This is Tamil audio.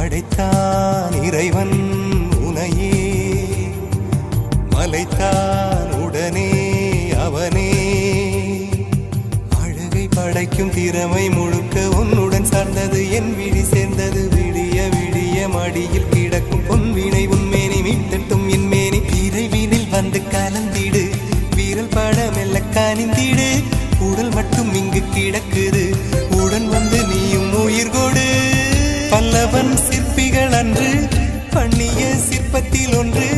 படைத்தான் இறைவன் உனையே, மலைத்தான் உடனே அவனே. அழகை படைக்கும் திறமை முழுக்க உன்னுடன் சார்ந்தது, என் விழி சேர்ந்தது. விடிய விடிய மடியில் கிடக்கும் பொன்வினை உன்மேனி மீட்டட்டும் என் மேனி. விரைவினில் வந்து கலந்திடு, வீரல் பட மெல்ல கனிந்திடு. உடல் மட்டும் இங்கு கிடக்குது, உடன் வந்து நீயும் உயிர் கொடு. பல்லவன் சிற்பிகள் அன்று பண்ணிய சிற்பத்தில் ஒன்று